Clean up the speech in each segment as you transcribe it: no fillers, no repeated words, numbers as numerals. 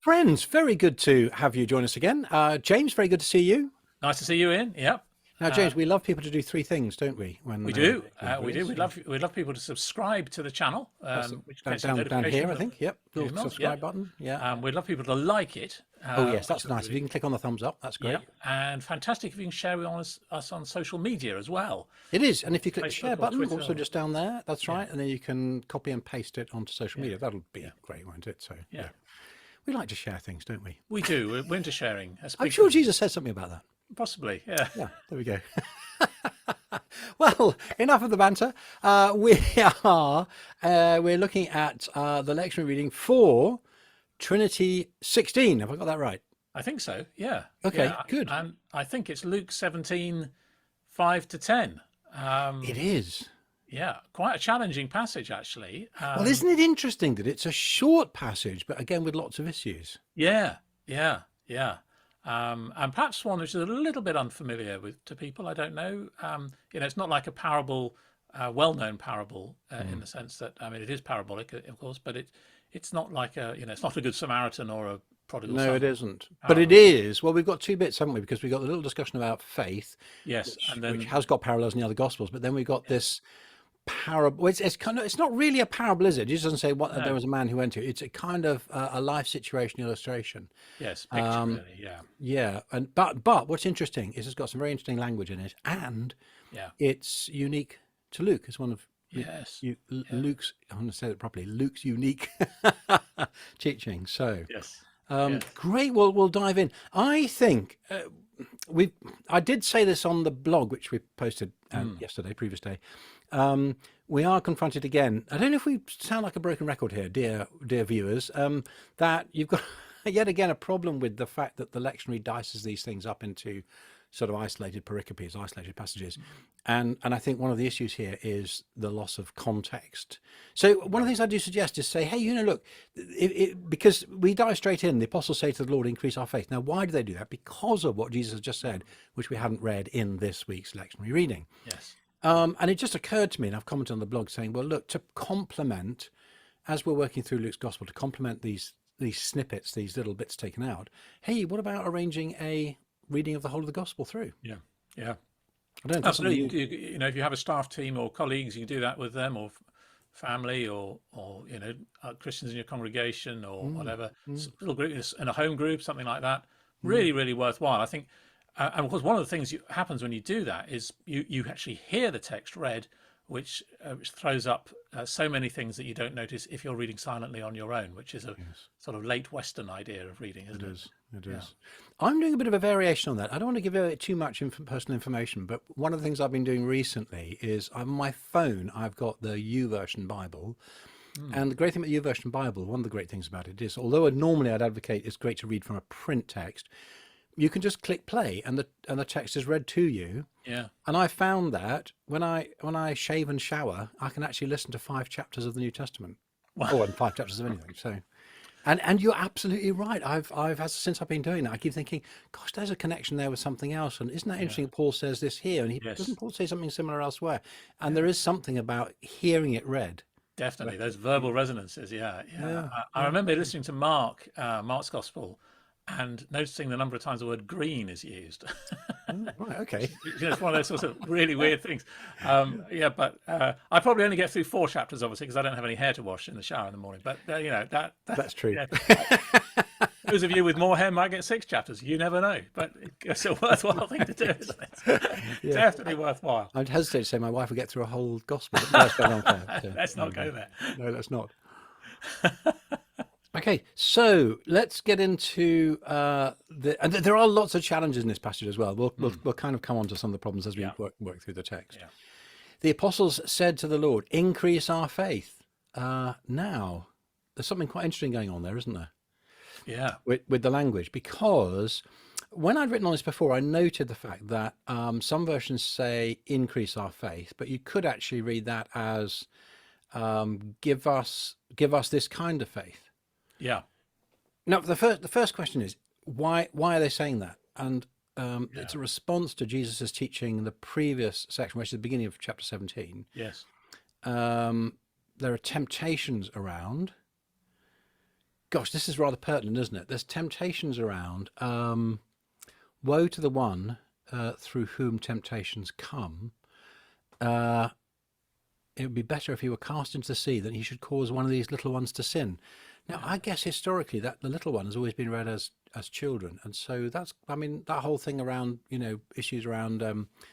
Friends, very good to have you join us again. James, very good to see you. Nice to see you, Ian. Yep. Now, James, we love people to do three things, don't we? We When do. they agree We with do. us. We'd love people to subscribe to the channel, That's which down, gets you down here, I notifications of think. Yep, little emails. subscribe Yep. button. Yeah. We'd love people to like it. Oh, yes, Which that's would nice. If you really, can click on the thumbs up, that's great. yep. And fantastic if you can share with us on social media as well. It is. And if you click the share Facebook or button, Twitter. also just down there, that's Yeah. right. And then you can copy and paste it onto social Yeah. media. That'll be Yeah. great, won't it? So, Yeah. yeah. We like to share things, don't we? We do. We're into sharing. I'm sure Jesus said something about that. Possibly. Yeah. Yeah, there we go. Well, enough of the banter. We're looking at the lectionary reading for Trinity 16. Have I got that right? I think so. Yeah. Okay, Yeah. good. And I think it's Luke 17, 5 to 10. It is. Yeah, quite a challenging passage, actually. Well, isn't it interesting that it's a short passage, but again with lots of issues? Yeah, yeah, yeah. And perhaps one which is a little bit unfamiliar to people. I don't know. It's not like a parable, well-known parable in the sense that, I mean, it is parabolic, of course, but it's not like it's not a Good Samaritan or a prodigal No, it son isn't. But it parable. is. Well, we've got two bits, haven't we? Because we've got the little discussion about faith, Yes, and which then has got parallels in the other Gospels, but then we've got this parable. It's kind of, it's not really a parable, is it? Jesus doesn't say what there no, was a man who went to. It's a kind of a life situation illustration. yes, picture Um, really. Yeah, yeah, and but what's interesting is it's got some very interesting language in it, and yeah, it's unique to Luke. It's one of yes, yeah, Luke's. I want to say that properly. Luke's unique teaching. So yes, yes. great. Well, we'll dive in. I think I did say this on the blog, which we posted yesterday, previous day. We are confronted again. I don't know if we sound like a broken record here, dear viewers. That you've got yet again a problem with the fact that the lectionary dices these things up into sort of isolated pericopes, isolated passages, and I think one of the issues here is the loss of context. So one of the things I do suggest is say, hey, look, because we dive straight in. The apostles say to the Lord, "Increase our faith." Now, why do they do that? Because of what Jesus has just said, which we hadn't read in this week's lectionary reading. Yes. And it just occurred to me, and I've commented on the blog saying, well, look, to complement, as we're working through Luke's gospel, to complement these snippets, these little bits taken out, hey, what about arranging a reading of the whole of the gospel through? Yeah, yeah. I don't know if that's something Absolutely. If you have a staff team or colleagues, you can do that with them, or family, or Christians in your congregation, or whatever. Little group in a home group, something like that. Really, really worthwhile. I think, and of course, one of the things happens when you do that is you actually hear the text read, which throws up so many things that you don't notice if you're reading silently on your own, which is a sort of late Western idea of reading, isn't it? It Yeah. is. I'm doing a bit of a variation on that. I don't want to give away too much personal information, but one of the things I've been doing recently is on my phone, I've got the YouVersion Bible. And the great thing about the YouVersion Bible, one of the great things about it is, although normally I'd advocate it's great to read from a print text, you can just click play and the text is read to you. Yeah. And I found that when I shave and shower, I can actually listen to 5 chapters of the New Testament, or 5 chapters of anything. So, and you're absolutely right. Since I've been doing that, I keep thinking, gosh, there's a connection there with something else. And isn't that interesting? Paul says this here, and Yes. doesn't Paul say something similar elsewhere? And there is something about hearing it read. Definitely, those verbal resonances. Yeah, yeah. I remember listening to Mark's Gospel, and noticing the number of times the word "green" is used. Right, okay. It's one of those sorts of really weird things. But I probably only get through 4 chapters, obviously, because I don't have any hair to wash in the shower in the morning. But That's true. Yeah. Those of you with more hair might get 6 chapters. You never know, but it's a worthwhile thing to do, isn't it? Yeah. Definitely worthwhile. I'd hesitate to say my wife would get through a whole gospel. But no, that's going on there. So, Let's not go there. no, let's not. Okay, so let's get into and there are lots of challenges in this passage as well. We'll kind of come on to some of the problems as we Yeah. work through the text. Yeah. The apostles said to the Lord, "Increase our faith." Now, there's something quite interesting going on there, isn't there? Yeah. With the language, because when I'd written on this before, I noted the fact that some versions say "increase our faith," but you could actually read that as give us this kind of faith. Yeah. Now, the first question is why are they saying that? And it's a response to Jesus's teaching in the previous section, which is the beginning of chapter 17. Yes. There are temptations around, gosh, this is rather pertinent, isn't it? There's temptations around. Woe to the one through whom temptations come. It would be better if he were cast into the sea than he should cause one of these little ones to sin. Now, I guess historically that the little one has always been read as children, and so that's, I mean, that whole thing around, issues around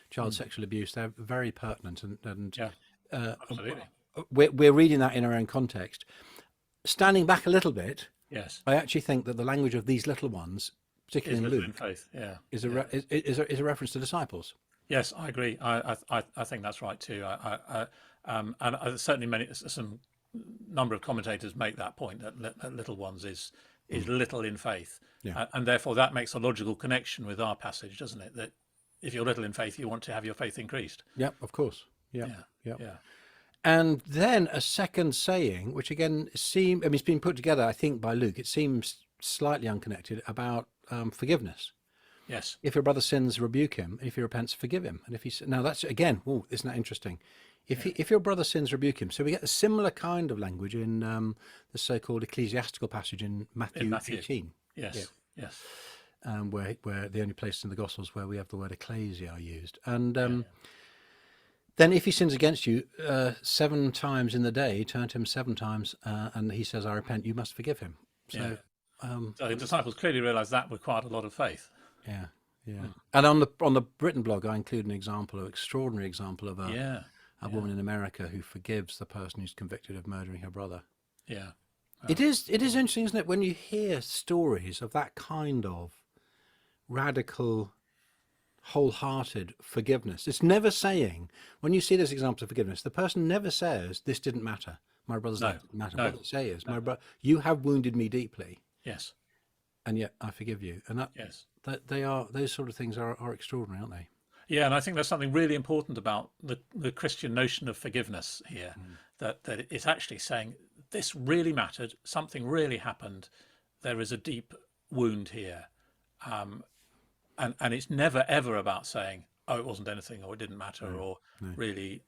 child sexual abuse, they're very pertinent, and Yeah, uh, absolutely. we're reading that in our own context. Standing back a little bit, Yes, I actually think that the language of these little ones, is particularly in little in Luke, faith. Yeah, is yeah. is a reference to disciples. Yes, I agree. I think that's right too. Certainly some number of commentators make that point that little ones is little in faith, Yeah. and therefore that makes a logical connection with our passage, doesn't it? That if you're little in faith, you want to have your faith increased. Yep, of course. Yep. Yeah, Yep. yeah, And then a second saying, which again it's been put together, I think, by Luke. It seems slightly unconnected, about forgiveness. yes, If your brother sins, rebuke him. If he repents, forgive him. And if he now that's again, oh, isn't that interesting? If your brother sins, rebuke him. So we get a similar kind of language in the so-called ecclesiastical passage in Matthew, 18. yes, yes, Where the only place in the Gospels where we have the word ecclesia used. And yeah. then if he sins against you 7 times in the day, turn to him 7 times, and he says, I repent, you must forgive him. So, Yeah. So the disciples clearly realised that required a lot of faith. yeah, yeah. And on the Britain blog, I include an extraordinary example of Yeah, a woman in America who forgives the person who's convicted of murdering her brother. yeah, It is interesting, isn't it, when you hear stories of that kind of radical, wholehearted forgiveness. It's never saying, when you see those examples of forgiveness, the person never says, this didn't matter. My brother's life didn't matter. no, What they say is, my brother, you have wounded me deeply, yes, and yet I forgive you. And yes. that those sort of things are extraordinary, aren't they? Yeah, and I think there's something really important about the Christian notion of forgiveness here, that it's actually saying this really mattered, something really happened, there is a deep wound here, and it's never ever about saying, oh, it wasn't anything, or it didn't matter, or really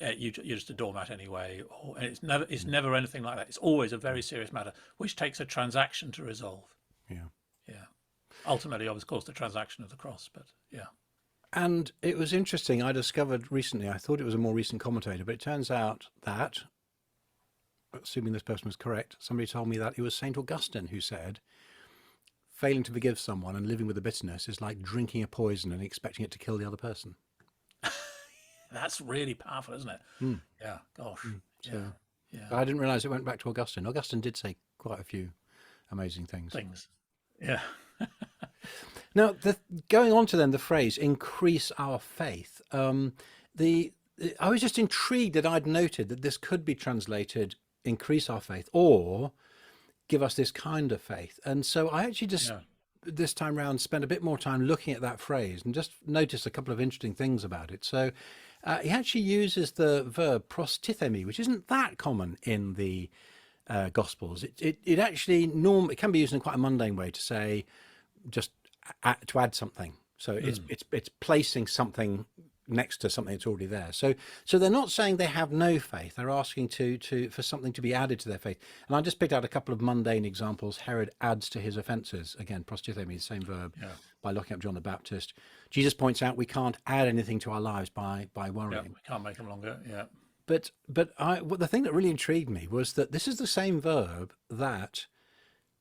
you're just a doormat anyway, and it's never anything like that. It's always a very serious matter, which takes a transaction to resolve. Yeah. Yeah, ultimately, of course, the transaction of the cross, but yeah. And it was interesting. I discovered recently, I thought it was a more recent commentator, but it turns out that, assuming this person was correct, somebody told me that it was St. Augustine who said, failing to forgive someone and living with the bitterness is like drinking a poison and expecting it to kill the other person. That's really powerful, isn't it? Yeah, gosh. So, Yeah. I didn't realize it went back to Augustine. Augustine did say quite a few amazing things. Yeah. Now, going on to then the phrase "increase our faith." I was just intrigued that I'd noted that this could be translated "increase our faith" or "give us this kind of faith." And so I actually just this time round spent a bit more time looking at that phrase and just noticed a couple of interesting things about it. So he actually uses the verb prostithemi, which isn't that common in the Gospels. It actually it can be used in quite a mundane way to say just to add something. So it's placing something next to something that's already there. So they're not saying they have no faith. They're asking for something to be added to their faith. And I just picked out a couple of mundane examples. Herod adds to his offences. Again, prostithemi, the same verb, by looking up John the Baptist. Jesus points out we can't add anything to our lives by worrying. Yeah, we can't make them longer. Yeah. But the thing that really intrigued me was that this is the same verb that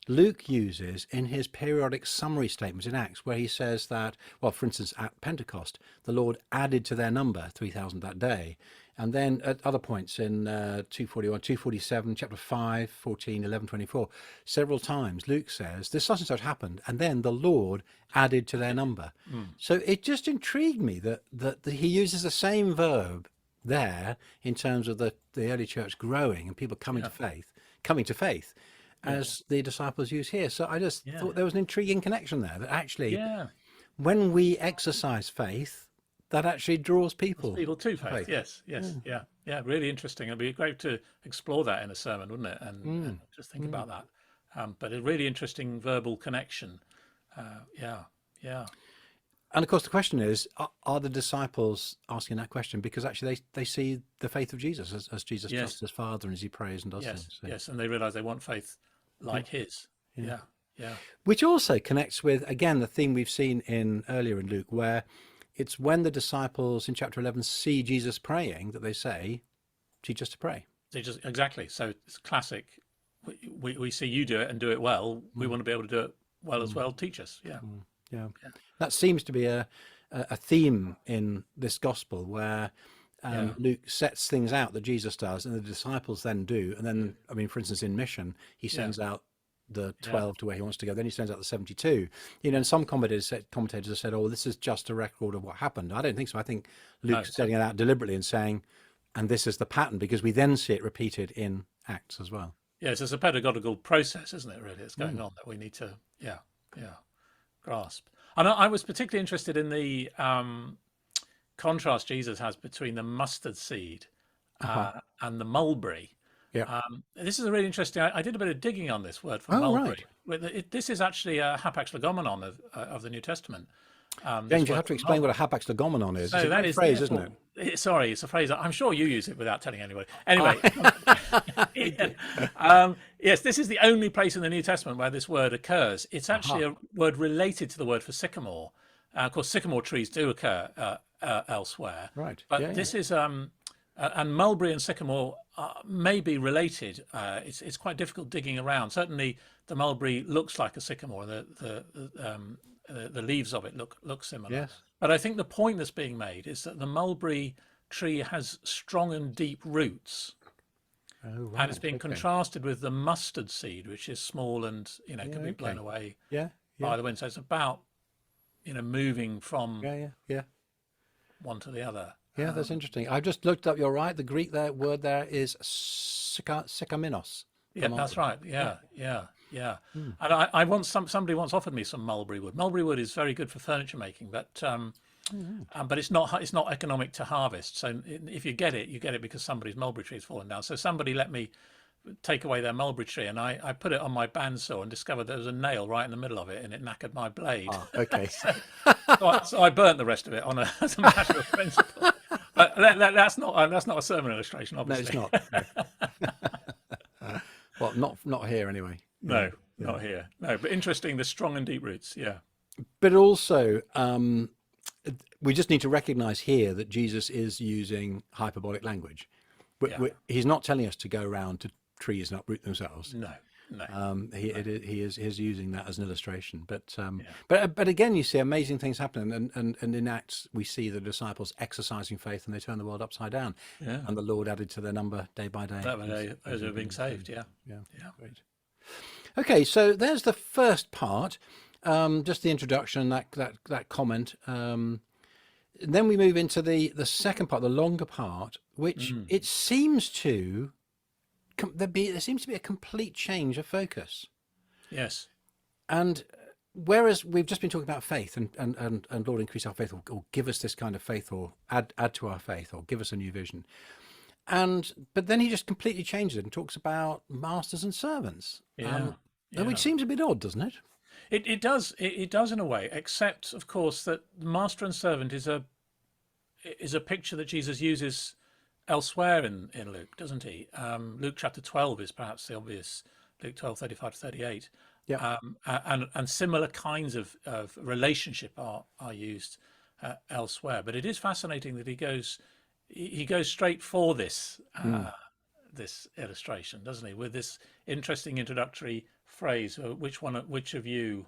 Luke uses in his periodic summary statements in Acts, where he says that, well, for instance, at Pentecost, the Lord added to their number 3,000 that day. And then at other points in 241, 247, chapter 5, 14, 11, 24, several times Luke says this such and such happened, and then the Lord added to their number. So it just intrigued me that he uses the same verb there in terms of the early church growing and people coming to faith, as the disciples use here. So I just thought there was an intriguing connection there, that actually when we exercise faith, that actually draws people to faith. Yes. Yeah. Really interesting. It'd be great to explore that in a sermon, wouldn't it? And just think about that. But a really interesting verbal connection. Yeah. And of course, the question is, are the disciples asking that question because actually they see the faith of Jesus as Jesus trusts his Father and as he prays and does things? So. Yes, and they realise they want faith like his. Yeah. Yeah, yeah, Which also connects with, again, the theme we've seen in earlier in Luke, where it's when the disciples in chapter 11 see Jesus praying that they say, teach us to pray. they just exactly. So it's classic. We see you do it and do it well. We Mm, want to be able to do it well as mm, well. Teach us. Yeah, mm. Yeah. yeah, That seems to be a theme in this gospel where yeah, Luke sets things out that Jesus does and the disciples then do. And then, I mean, for instance, in mission, he yeah, sends out the yeah. 12 to where he wants to go. Then he sends out the 72. You know, and some commentators have said, oh, this is just a record of what happened. I don't think so. I think No, Luke's setting it out deliberately and saying, and this is the pattern, because we then see it repeated in Acts as well. yes, it's a pedagogical process, isn't it? Really, it's going Mm. on that we need to, yeah, grasp. And I was particularly interested in the contrast Jesus has between the mustard seed Uh-huh. and the mulberry. Yeah. This is a really interesting. I did a bit of digging on this word for Oh, right. mulberry. This is actually a hapax legomenon of the New Testament. This James, you word have to for explain what a mulberry. hapax legomenon is. It's So a that great is phrase, isn't it? Sorry, it's a phrase. I'm sure you use it without telling anybody. Anyway, yeah. Yes, this is the only place in the New Testament where this word occurs. It's actually Aha. a word related to the word for sycamore. Of course, sycamore trees do occur elsewhere, Right. but Yeah, yeah. this is and mulberry and sycamore may be related. It's quite difficult digging around. Certainly, the mulberry looks like a sycamore. The leaves of it look similar. Yes. But I think the point that's being made is that the mulberry tree has strong and deep roots, Oh, right. and it's being Okay. contrasted with the mustard seed, which is small and Yeah, can be blown okay. away Yeah. by Yeah. the wind. So it's about moving from Yeah. Yeah. Yeah. one to the other. Yeah, that's interesting. I've just looked up, you're right. The Greek word there is sikaminos. Yeah, that's right. Yeah. Yeah. Hmm. And I once somebody once offered me some mulberry wood. Mulberry wood is very good for furniture making, but it's not economic to harvest. So if you get it because somebody's mulberry tree has fallen down. So somebody let me take away their mulberry tree, and I put it on my bandsaw and discovered there was a nail right in the middle of it, and it knackered my blade. Ah, okay. So I burnt the rest of it as a matter of principle. But that's not a sermon illustration, No, it's obviously. not. Well, not here anyway. No, Yeah. not here. No, but interesting, the strong and deep roots. Yeah. But also, we just need to recognize here that Jesus is using hyperbolic language. Yeah. He's not telling us to go around to trees and uproot themselves. No. He is using that as an illustration, but Yeah. but again, you see amazing things happening, and in Acts we see the disciples exercising faith, and they turn the world upside down, Yeah. and the Lord added to their number day by day. Those are being saved. Yeah. Yeah, Yeah. great. Okay, so there's the first part, just the introduction, that comment. Then we move into the second part, the longer part, which it seems to. There seems to be a complete change of focus. Yes. And whereas we've just been talking about faith and Lord, increase our faith, or give us this kind of faith, or add to our faith, or give us a new vision. But then he just completely changes it and talks about masters and servants. Yeah. Which seems a bit odd, doesn't it? It does. It does in a way, except of course that master and servant is a picture that Jesus uses elsewhere in Luke, doesn't he? Luke chapter 12 is perhaps the obvious. Luke 12:35-38. Yeah. And similar kinds of relationship are used elsewhere. But it is fascinating that he goes straight for this this illustration, doesn't he? With this interesting introductory phrase, which of you,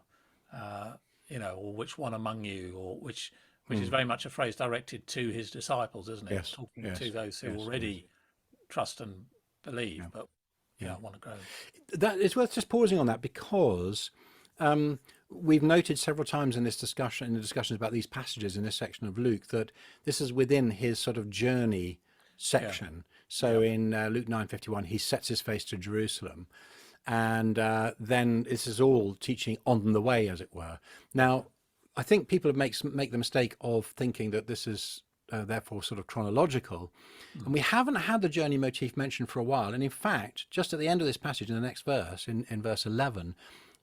or which one among you, or which is very much a phrase directed to his disciples, isn't it? Yes, Talking yes, to those who yes, already trust and believe, but yeah. want to grow. That it's worth just pausing on that, because we've noted several times in the discussions about these passages in this section of Luke, that this is within his sort of journey section. So in Luke 9:51, he sets his face to Jerusalem, and then this is all teaching on the way, as it were. Now, I think people make the mistake of thinking that this is therefore sort of chronological, and we haven't had the journey motif mentioned for a while. And in fact, just at the end of this passage, in the next verse, in verse 11,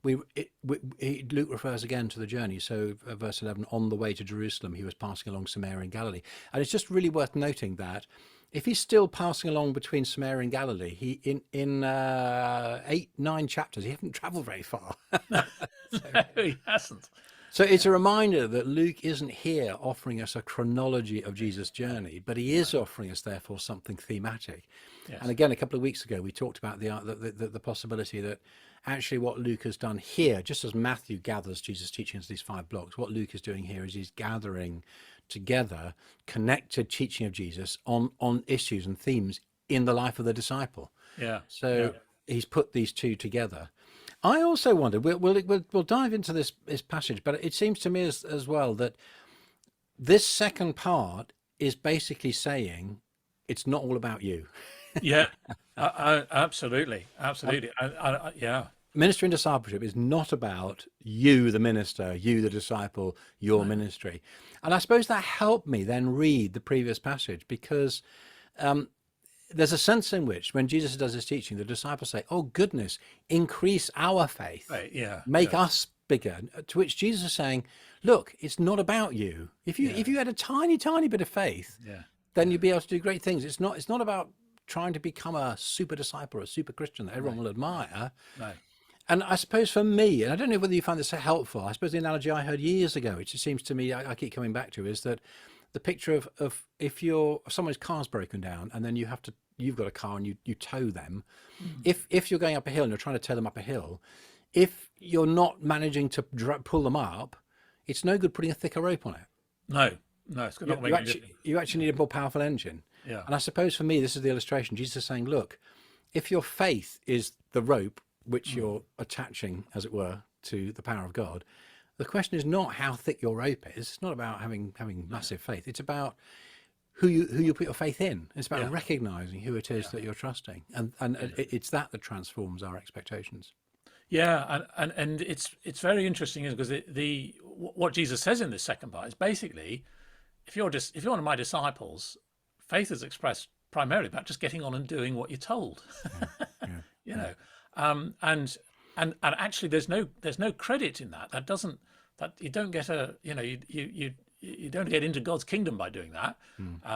Luke refers again to the journey. So verse 11, on the way to Jerusalem, he was passing along Samaria and Galilee. And it's just really worth noting that if he's still passing along between Samaria and Galilee, he in 8, 9 chapters, he hasn't travelled very far. No, he hasn't. So it's a reminder that Luke isn't here offering us a chronology of Jesus' journey, but he is offering us, therefore, something thematic. Yes. And again, a couple of weeks ago, we talked about the possibility that actually what Luke has done here, just as Matthew gathers Jesus' teaching into these 5 blocks, what Luke is doing here is he's gathering together connected teaching of Jesus on issues and themes in the life of the disciple. Yeah. So he's put these two together. I also wondered, we'll dive into this passage, but it seems to me as well that this second part is basically saying it's not all about you. Yeah. Absolutely. Yeah. Ministry and discipleship is not about you, the minister, you, the disciple, your ministry. And I suppose that helped me then read the previous passage, because there's a sense in which when Jesus does his teaching, the disciples say, oh goodness, increase our faith, Right, yeah. make us bigger. To which Jesus is saying, look, it's not about you. If you had a tiny bit of faith, then you'd be able to do great things. It's not about trying to become a super disciple or a super Christian that everyone will admire. No. And I suppose for me, and I don't know whether you find this helpful, I suppose the analogy I heard years ago, which it seems to me I keep coming back to, is that the picture of if someone's car's broken down and then you've got a car and you tow them. If you're going up a hill and you're trying to tow them up a hill, if you're not managing to pull them up, it's no good putting a thicker rope on it. No, it's not making a difference. You actually need a more powerful engine. Yeah. And I suppose for me, this is the illustration. Jesus is saying, look, if your faith is the rope which you're attaching, as it were, to the power of God, the question is not how thick your rope is. It's not about having massive faith. It's about who you put your faith in. It's about recognizing who it is that you're trusting, and it's that transforms our expectations. Yeah, and it's very interesting because what Jesus says in this second part is basically, if you're one of my disciples, faith is expressed primarily about just getting on and doing what you're told. You know, and actually there's no credit in that. That you don't get you don't get into God's kingdom by doing that,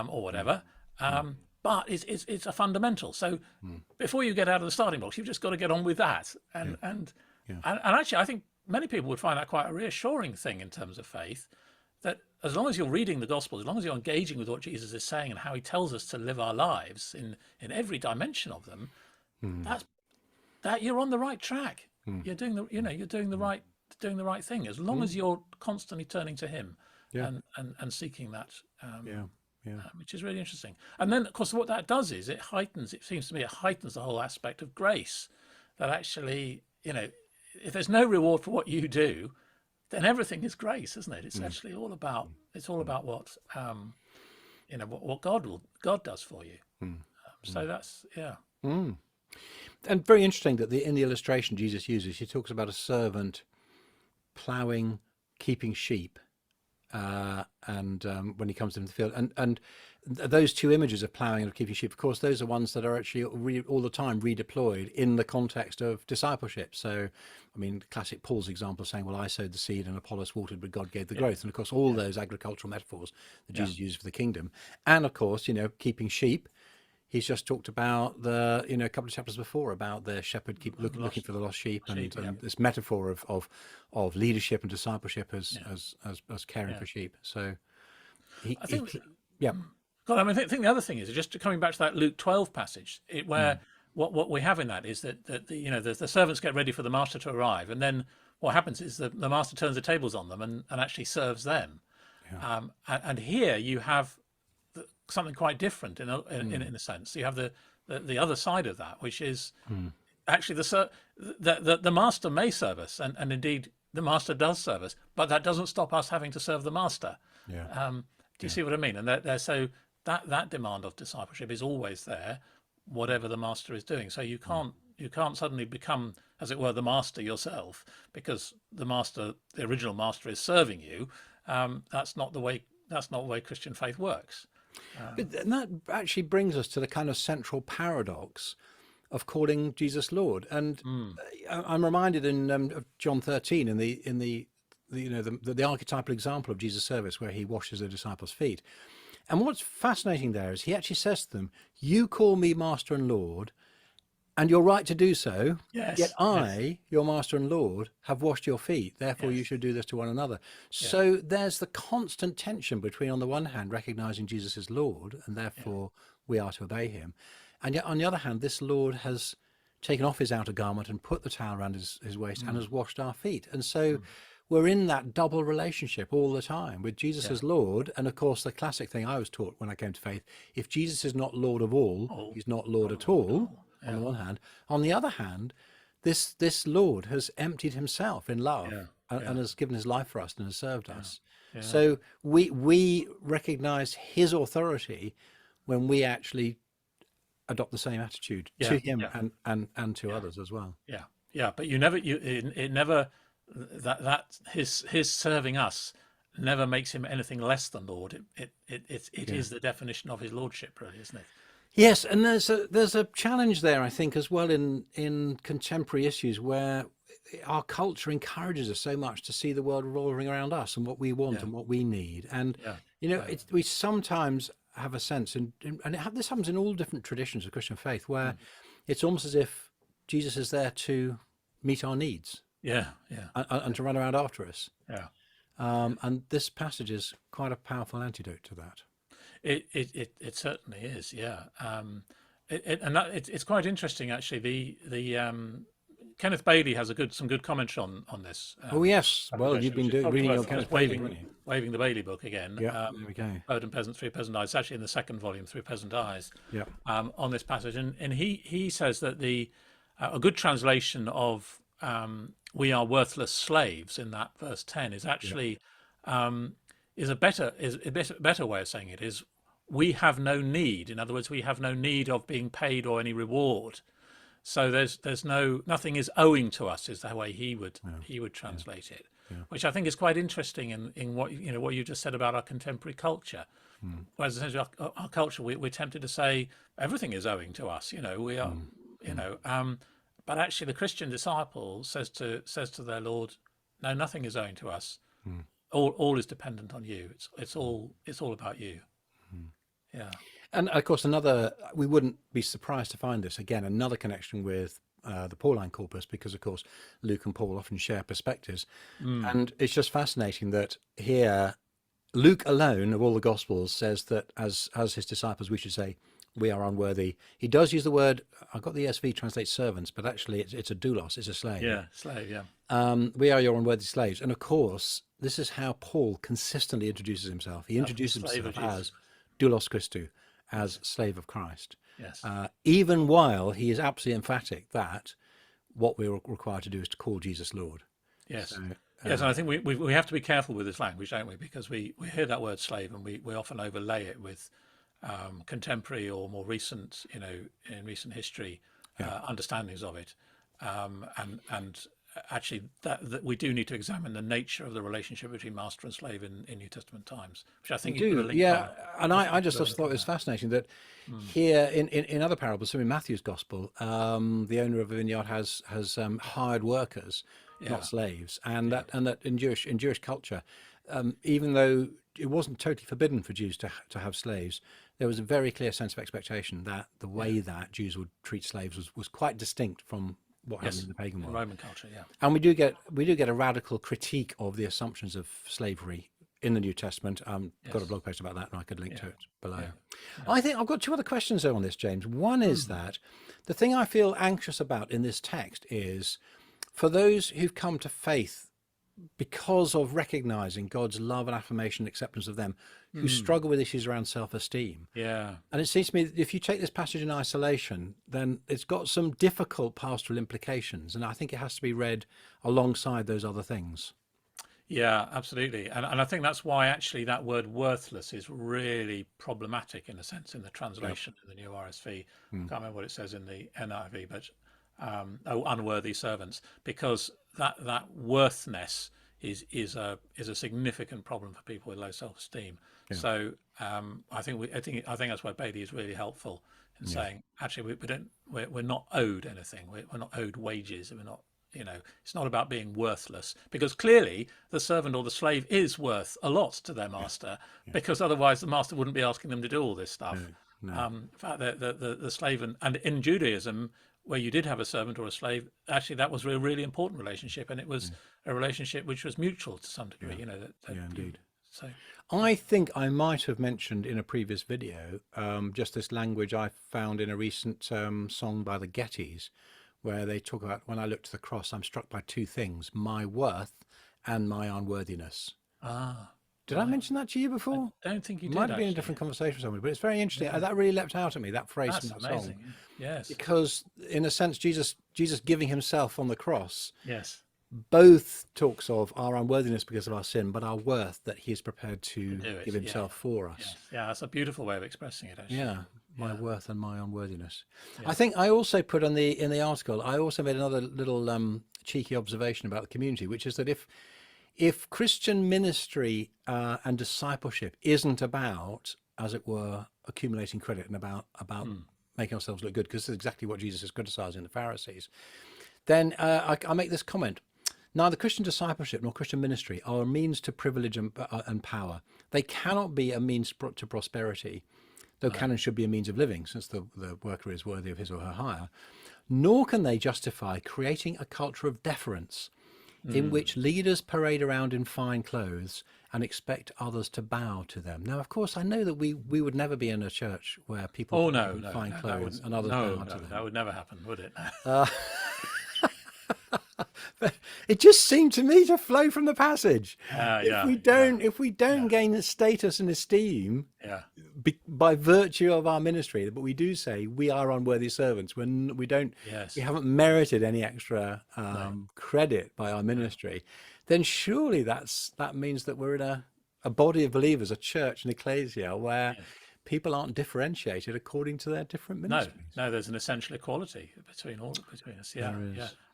or whatever. But it's a fundamental. So before you get out of the starting blocks, you've just got to get on with that. And actually, I think many people would find that quite a reassuring thing in terms of faith. That as long as you're reading the Gospels, as long as you're engaging with what Jesus is saying and how he tells us to live our lives in every dimension of them, that you're on the right track. You're doing the right thing, as long as you're constantly turning to him and seeking that. Which is really interesting. And then, of course, what that does is it seems to me, it heightens the whole aspect of grace. That actually, if there's no reward for what you do, then everything is grace, isn't it? It's actually all about what what God does for you. So that's And very interesting that in the illustration Jesus uses, he talks about a servant ploughing, keeping sheep, and when he comes into the field, and those two images of ploughing and of keeping sheep, of course, those are ones that are actually all the time redeployed in the context of discipleship. So, I mean, classic Paul's example saying, well, I sowed the seed and Apollos watered, but God gave the growth. And of course, all those agricultural metaphors that Jesus uses for the kingdom. And of course, keeping sheep. He's just talked about a couple of chapters before about the shepherd looking for the lost sheep, and this metaphor of leadership and discipleship as caring for sheep. So, I think the other thing is just coming back to that Luke 12 passage, where what we have in that is that the servants get ready for the master to arrive, and then what happens is the master turns the tables on them and actually serves them. And here you have something quite different in a sense. You have the other side of that, which is actually the master may serve us, and indeed the master does serve us, but that doesn't stop us having to serve the master. Do you see what I mean? And so that demand of discipleship is always there, whatever the master is doing. So you can't suddenly become, as it were, the master yourself because the original master is serving you. That's not the way Christian faith works. But that actually brings us to the kind of central paradox of calling Jesus Lord. And I'm reminded of John 13 in the archetypal example of Jesus' service where he washes the disciples' feet. And what's fascinating there is he actually says to them, "You call me Master and Lord, and you're right to do so. Yet Yes, yes, I, your Master and Lord, have washed your feet. Therefore, you yes, should do this to one another." yeah, So there's the constant tension between, on the one hand, recognizing Jesus as Lord, and yeah, therefore we are to obey him. And yet, on the other hand, this Lord has taken off his outer garment and put the towel around his waist and mm, has washed our feet. And so mm, we're in that double relationship all the time with Jesus yeah. as Lord. And of course, the classic thing I was taught when I came to faith, if Jesus is not Lord of all, Oh, he's not Lord not at Lord at all, all. on the Yeah, one hand. On the other hand, this Lord has emptied himself in love yeah, and yeah, has given his life for us and has served yeah, us. yeah, So we recognize his authority when we actually adopt the same attitude yeah, to him yeah, and to yeah, others as well. yeah, yeah. But you never, it never, that his serving us never makes him anything less than Lord. It Yeah. is the definition of his lordship, really, isn't it? So, Yes, and there's a challenge there, I think, as well in contemporary issues where our culture encourages us so much to see the world revolving around us and what we want yeah, and what we need. And yeah, yeah, we sometimes have a sense, this happens in all different traditions of Christian faith, where mm, it's almost as if Jesus is there to meet our needs yeah, yeah, and to run around after us. yeah. And this passage is quite a powerful antidote to that. It certainly is, yeah. And that it's quite interesting actually. The Kenneth Bailey has some good commentary on this Oh yes, well, passage, you've actually, which been is probably reading your worth just Kenneth Bailey, haven't you? waving the Bailey book again. Yeah, there we go. Poet and Peasant, Through Peasant Eyes. It's actually in the second volume, Through Peasant Eyes, Yeah, on this passage, and he says that the a good translation of "we are worthless slaves" in that verse 10 is yeah, actually um, is a better way of saying it is we have no need. In other words, we have no need of being paid or any reward. So there's nothing is owing to us is the way yeah, he would yeah, translate it, yeah. which I think is quite interesting in what what you just said about our contemporary culture. Mm, Whereas essentially our culture, we're tempted to say everything is owing to us. We are, mm, you mm, know. But actually, the Christian disciple says to their Lord, "No, nothing is owing to us. mm, All is dependent on you. mm, It's all about you." mm. Yeah. And of course, we wouldn't be surprised to find this again, another connection with the Pauline corpus, because of course, Luke and Paul often share perspectives. Mm. And it's just fascinating that here, Luke alone of all the Gospels says that as his disciples, we should say, we are unworthy. He does use the word, I've got the ESV translates servants, but actually it's a doulos, it's a slave. Yeah. Slave. Yeah. We are your unworthy slaves. And of course, this is how Paul consistently introduces himself. He introduces Slave of himself Jesus as Christ. doulos Christou, Yes. as slave of Christ, Yes. even while he is absolutely emphatic that what we're required to do is to call Jesus Lord. So, Yes. Yes, and I think we have to be careful with this language, don't we? Because we hear that word slave and we often overlay it with contemporary or more recent, in recent history, yeah, understandings of it, and actually that we do need to examine the nature of the relationship between master and slave in New Testament times, which I we think you put a do. link Yeah. on. And I I think you just put a thought link it on was that. fascinating that Mm. here in other parables, so in Matthew's gospel, the owner of a vineyard has hired workers, not Yeah, slaves, yeah, and that in Jewish culture, even though it wasn't totally forbidden for Jews to have slaves, there was a very clear sense of expectation that the yeah. way that Jews would treat slaves was quite distinct from what happened in Yes, the pagan in world. Roman culture. Yeah, And we do get a radical critique of the assumptions of slavery in the New Testament. Got a yes, blog post about that, and I could link to yeah, it below. yeah, yeah. I think I've got two other questions though on this, James. One is Mm. that the thing I feel anxious about in this text is for those who've come to faith because of recognizing God's love and affirmation and acceptance of them, who Mm. struggle with issues around self-esteem. Yeah. And it seems to me that if you take this passage in isolation, then it's got some difficult pastoral implications. And I think it has to be read alongside those other things. Yeah, absolutely. And I think that's why actually that word worthless is really problematic in a sense in the Yep. translation in the new RSV. I Mm. can't remember what it says in the NIV, but unworthy servants, because that worthness is a significant problem for people with low self-esteem. Yeah. So I think that's why Bailey is really helpful in Yeah. saying actually we don't we're not owed anything. We're not owed wages. We're not it's not about being worthless, because clearly the servant or the slave is worth a lot to their master, because otherwise the master wouldn't be asking them to do all this stuff. No. In fact, the slave and in Judaism, where you did have a servant or a slave, actually that was a really important relationship, and it was a relationship which was mutual to some degree. Indeed. So I think I might have mentioned in a previous video just this language I found in a recent song by the Gettys, where they talk about, when I look to the cross, I'm struck by two things: my worth and my unworthiness. Did I mention that to you before? I don't think you did. Might have been a different conversation with somebody, but it's very interesting. That really leapt out at me, that phrase That's from that amazing. song. Yes. Because in a sense, Jesus giving himself on the cross Yes. both talks of our unworthiness because of our sin, but our worth, that he is prepared to give himself for us. Yes. Yeah, that's a beautiful way of expressing it, actually. Yeah, my worth and my unworthiness. I think I also put in the article, I also made another little cheeky observation about the community, which is that if Christian ministry and discipleship isn't about, as it were, accumulating credit and about making ourselves look good, because this is exactly what Jesus is criticizing the Pharisees, then I make this comment: neither Christian discipleship nor Christian ministry are a means to privilege and power. They cannot be a means to prosperity, though can and should be a means of living, since the worker is worthy of his or her hire. Nor can they justify creating a culture of deference in which leaders parade around in fine clothes and expect others to bow to them. Now, of course, I know that we would never be in a church where people parade in fine clothes and others bow to them. That would never happen, would it? It just seemed to me to flow from the passage. If we don't gain the status and esteem by virtue of our ministry, but we do say we are unworthy servants when we haven't merited any extra credit by our ministry, then surely that means that we're in a body of believers, a church, an ecclesia, where people aren't differentiated according to their different ministries. No, there's an essential equality between us. Yeah.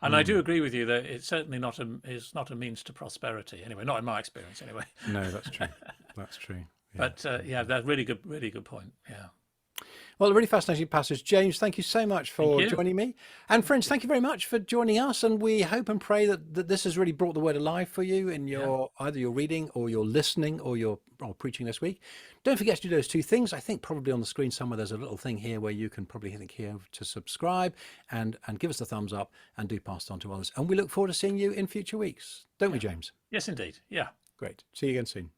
And I do agree with you that it's certainly is not a means to prosperity. Anyway, not in my experience. Anyway. No, that's true. That's true. Yeah. But that's really good point. Yeah. Well, a really fascinating passage. James, thank you so much for joining me. And friends, thank you very much for joining us. And we hope and pray that this has really brought the word alive for you in your either your reading or your listening or your preaching this week. Don't forget to do those two things. I think probably on the screen somewhere there's a little thing here where you can probably click here to subscribe and give us a thumbs up and do pass it on to others. And we look forward to seeing you in future weeks. Don't we, James? Yes, indeed. Yeah. Great. See you again soon.